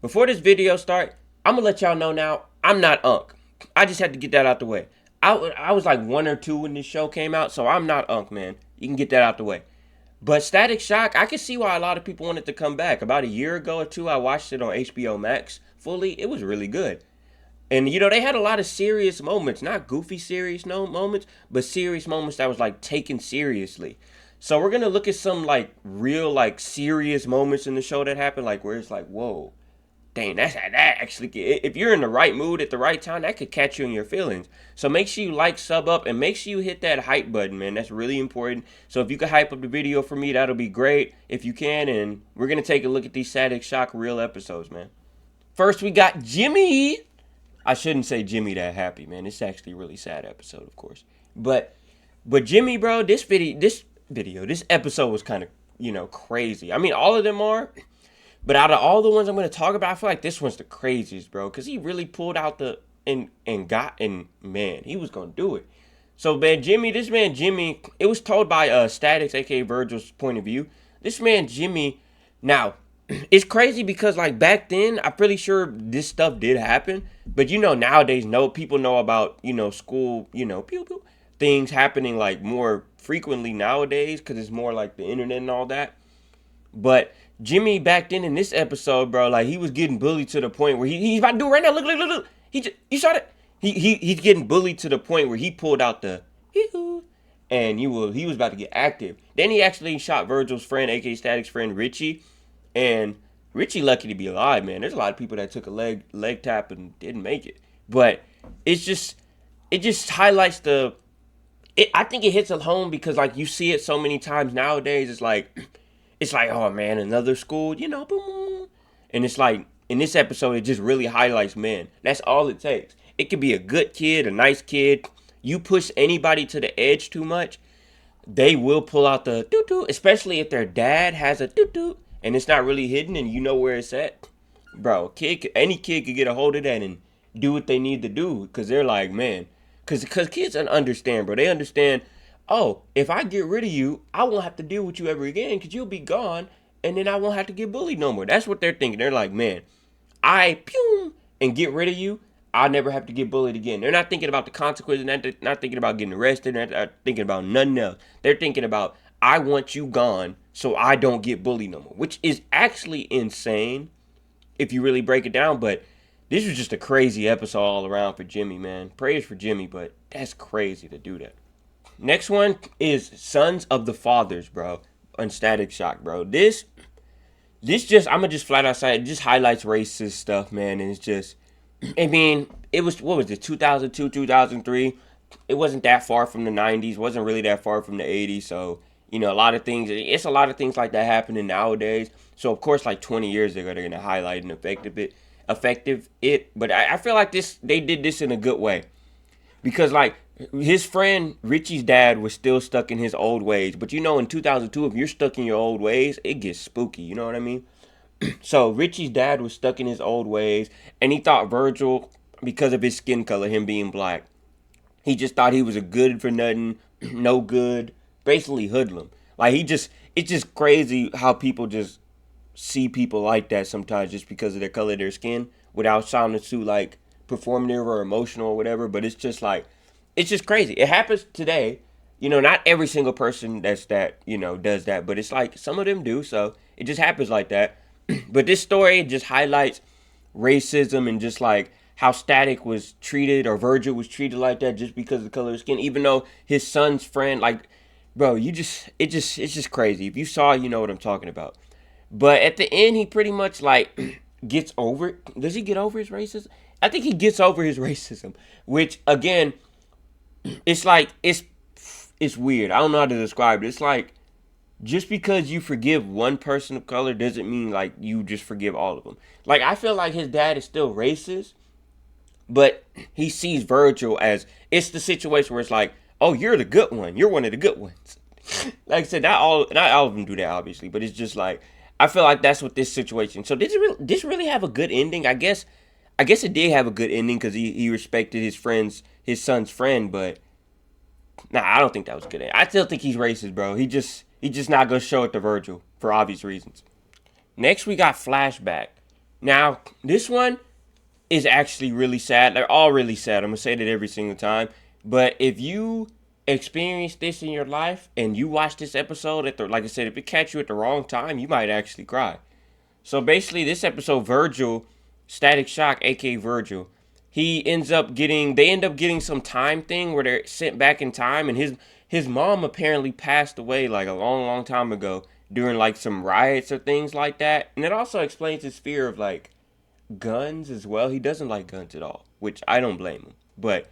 Before this video start, I'm gonna let y'all know now, I'm not Unc. I just had to get that out the way. I was like 1 or 2 when this show came out, so I'm not Unc, man. You can get that out the way. But Static Shock, I can see why a lot of people wanted to come back. About a year ago or two, I watched it on HBO Max fully. It was really good. And they had a lot of serious moments, not goofy serious no moments, but serious moments that was like taken seriously. So we're gonna look at some like real like serious moments in the show that happened, like where it's like, whoa, dang, that actually. If you're in the right mood at the right time, that could catch you in your feelings. So make sure you like, sub up, and make sure you hit that hype button, man. That's really important. So if you can hype up the video for me, that'll be great if you can. And we're gonna take a look at these Static Shock real episodes, man. First, we got Jimmy. I shouldn't say Jimmy that happy, man. It's actually a really sad episode, of course. But Jimmy, bro, this episode was kind of crazy. I mean, all of them are, but out of all the ones I'm going to talk about, I feel like this one's the craziest, bro, because he really pulled out the and man, he was going to do it. So man, Jimmy, it was told by Statics, aka Virgil's point of view. This man Jimmy, now it's crazy because like back then, I'm pretty sure this stuff did happen, but nowadays, no people know about school, pew pew things happening like more frequently nowadays because it's more like the internet and all that. But Jimmy back then in this episode, bro, like he was getting bullied to the point where he's about to do it right now. Look. You saw that? He's getting bullied to the point where he pulled out the and he was about to get active. Then he actually shot Virgil's friend, aka Static's friend Richie, and Richie lucky to be alive, man. There's a lot of people that took a leg tap and didn't make it. But it just highlights I think it hits a home because like you see it so many times nowadays. It's like, oh man, another school, boom. And it's like in this episode, it just really highlights, man, that's all it takes. It could be a good kid, a nice kid. You push anybody to the edge too much, they will pull out the doo doo, especially if their dad has a doo doo and it's not really hidden and you know where it's at. Bro, any kid could get a hold of that and do what they need to do because they're like, man, because kids understand, bro. They understand, oh, if I get rid of you, I won't have to deal with you ever again because you'll be gone and then I won't have to get bullied no more. That's what they're thinking. They're like, man, I pew and get rid of you, I'll never have to get bullied again. They're not thinking about the consequences, not thinking about getting arrested, they're not thinking about nothing else. They're thinking about, I want you gone so I don't get bullied no more, which is actually insane if you really break it down. But this was just a crazy episode all around for Jimmy, man. Praise for Jimmy, but that's crazy to do that. Next one is Sons of the Fathers, bro. On Static Shock, bro. This just, I'm gonna just flat out say it just highlights racist stuff, man. And it's just, I mean, it was, what was it, 2002, 2003? It wasn't that far from the 90s, wasn't really that far from the 80s. So, a lot of things, it's a lot of things like that happening nowadays. So, of course, like 20 years ago, they're going to highlight and effective it. But I feel like they did this in a good way. Because, like, his friend Richie's dad was still stuck in his old ways. But, in 2002, if you're stuck in your old ways, it gets spooky. You know what I mean? So Richie's dad was stuck in his old ways, and he thought Virgil, because of his skin color, him being black, he just thought he was a good for nothing, no good, basically hoodlum. Like it's just crazy how people just see people like that sometimes just because of their color of their skin, without sounding too like performative or emotional or whatever. But it's just like, it's just crazy. It happens today. Not every single person does that, but it's like some of them do. So it just happens like that. But this story just highlights racism and just like how Static was treated, or Virgil was treated like that just because of the color of skin, even though his son's friend, like, bro, it's just crazy. If you saw it, you know what I'm talking about. But at the end, he pretty much like gets over it. Does he get over his racism? I think he gets over his racism, which again, it's like it's weird. I don't know how to describe it. It's like, just because you forgive one person of color doesn't mean like you just forgive all of them. Like, I feel like his dad is still racist, but he sees Virgil as, it's the situation where it's like, oh, you're the good one. You're one of the good ones. Like I said, not all of them do that, obviously, but it's just like, I feel like that's what this situation. So this really have a good ending? I guess it did have a good ending because he respected his son's friend, but nah, I don't think that was good. I still think he's racist, bro. He just not gonna show it to Virgil for obvious reasons. Next, we got Flashback. Now, this one is actually really sad. They're all really sad. I'm gonna say that every single time. But if you experience this in your life and you watch this episode like I said, if it catch you at the wrong time, you might actually cry. So basically, this episode, Virgil, Static Shock, aka Virgil, they end up getting some time thing where they're sent back in time, and his mom apparently passed away like a long, long time ago during like some riots or things like that. And it also explains his fear of like guns as well. He doesn't like guns at all, which I don't blame him. But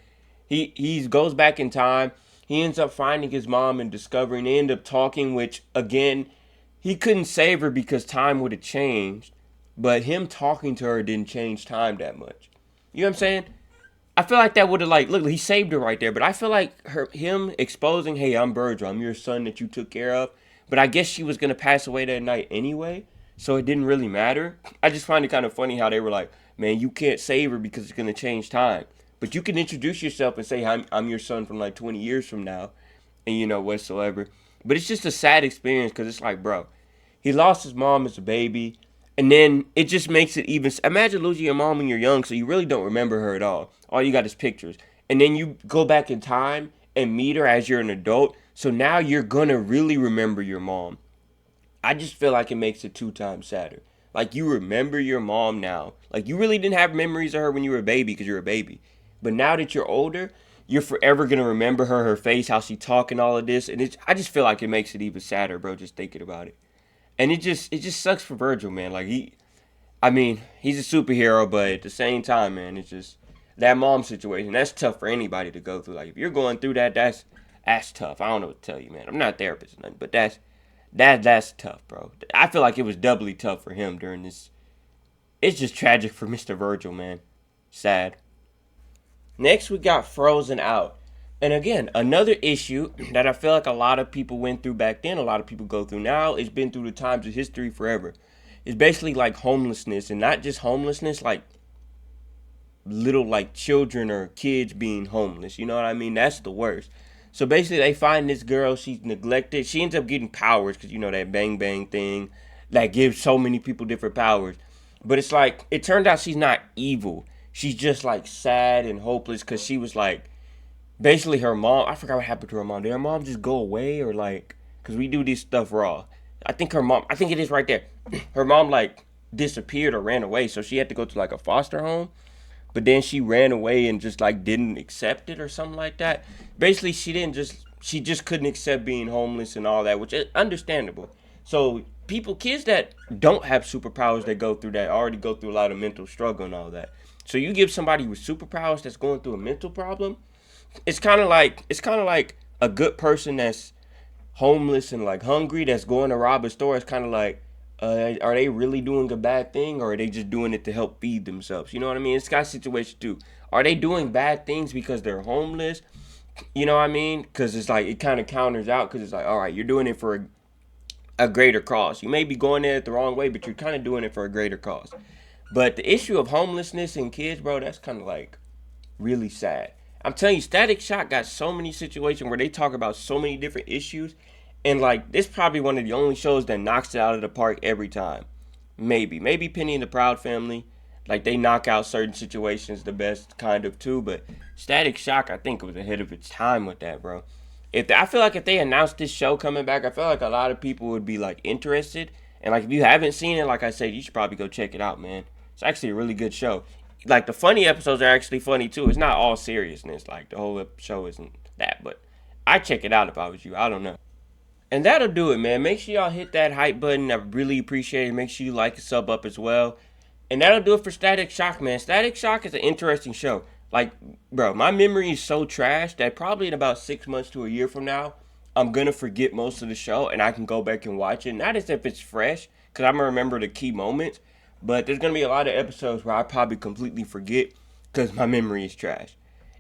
he goes back in time. He ends up finding his mom and discovering. They end up talking, which again, he couldn't save her because time would have changed. But him talking to her didn't change time that much. You know what I'm saying? I feel like that would have like look, he saved her right there. But I feel like him exposing, hey, I'm Virgil, I'm your son that you took care of. But I guess she was gonna pass away that night anyway, so it didn't really matter. I just find it kind of funny how they were like, man, you can't save her because it's gonna change time. But you can introduce yourself and say, I'm your son from like 20 years from now, and whatsoever. But it's just a sad experience because it's like, bro, he lost his mom as a baby, and then it just makes it even. Imagine losing your mom when you're young, so you really don't remember her at all. All you got is pictures, and then you go back in time and meet her as you're an adult. So now you're gonna really remember your mom. I just feel like it makes it 2 times sadder. Like you remember your mom now. Like you really didn't have memories of her when you were a baby because you're a baby. But now that you're older, you're forever gonna remember her face, how she talk and all of this. And I just feel like it makes it even sadder, bro, just thinking about it. And it just sucks for Virgil, man. Like I mean, he's a superhero, but at the same time, man, it's just that mom situation. That's tough for anybody to go through. Like if you're going through that, that's tough. I don't know what to tell you, man. I'm not a therapist or nothing, but that's tough, bro. I feel like it was doubly tough for him during this. It's just tragic for Mr. Virgil, man. Sad. Next, we got Frozen Out. And again, another issue that I feel like a lot of people went through back then, a lot of people go through now, it's been through the times of history forever. It's basically like homelessness, and not just homelessness, like little like children or kids being homeless. You know what I mean? That's the worst. So basically, they find this girl. She's neglected. She ends up getting powers because that bang bang thing that gives so many people different powers. But it's like it turned out she's not evil. She's just like sad and hopeless because she was like basically her mom. I forgot what happened to her mom. Did her mom just go away or like because we do this stuff raw? I think her mom. I think it is right there. Her mom like disappeared or ran away, so she had to go to like a foster home, but then she ran away and just like didn't accept it or something like that. Basically, she just couldn't accept being homeless and all that, which is understandable. So kids that don't have superpowers that go through that already go through a lot of mental struggle and all that. So you give somebody with superpowers that's going through a mental problem, it's kind of like a good person that's homeless and like hungry that's going to rob a store. It's kind of like, are they really doing a bad thing or are they just doing it to help feed themselves? You know what I mean? It's got a situation too. Are they doing bad things because they're homeless? You know what I mean? Because it's like it kind of counters out because it's like, all right, you're doing it for a greater cause. You may be going at it the wrong way, but you're kind of doing it for a greater cause. But the issue of homelessness and kids, bro, that's kind of like really sad. I'm telling you, Static Shock got so many situations where they talk about so many different issues, and like this probably one of the only shows that knocks it out of the park every time. Maybe Penny and the Proud Family, like they knock out certain situations the best kind of too. But Static Shock, I think, was ahead of its time with that, bro. I feel like if they announced this show coming back, I feel like a lot of people would be like interested. And like if you haven't seen it, like I said, you should probably go check it out, man. It's actually a really good show. Like the funny episodes are actually funny too. It's not all seriousness. Like the whole show isn't that, but I check it out if I was you. I don't know. And that'll do it, man. Make sure y'all hit that hype button. I really appreciate it. Make sure you like and sub up as well. And that'll do it for Static Shock, man. Static Shock is an interesting show. Like, bro, my memory is so trash that probably in about 6 months to a year from now, I'm gonna forget most of the show and I can go back and watch it. Not as if it's fresh, because I'm gonna remember the key moments. But there's gonna be a lot of episodes where I probably completely forget because my memory is trash.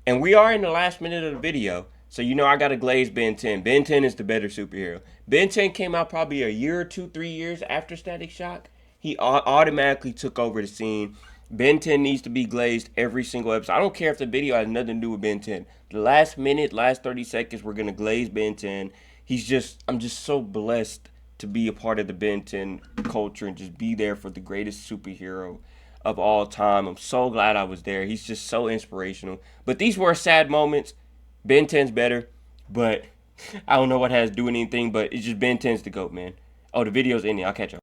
And we are in the last minute of the video. So I gotta glaze Ben 10. Ben 10 is the better superhero. Ben 10 came out probably a year or two, 3 years after Static Shock. He automatically took over the scene. Ben 10 needs to be glazed every single episode. I don't care if the video has nothing to do with Ben 10. The last minute, last 30 seconds, we're gonna glaze Ben 10. I'm just so blessed to be a part of the Ben 10 culture and just be there for the greatest superhero of all time. I'm so glad I was there. He's just so inspirational. But these were sad moments. Ben 10's better, but I don't know what has to do with anything, but it's just Ben 10's the GOAT, man. Oh, the video's ending. I'll catch y'all.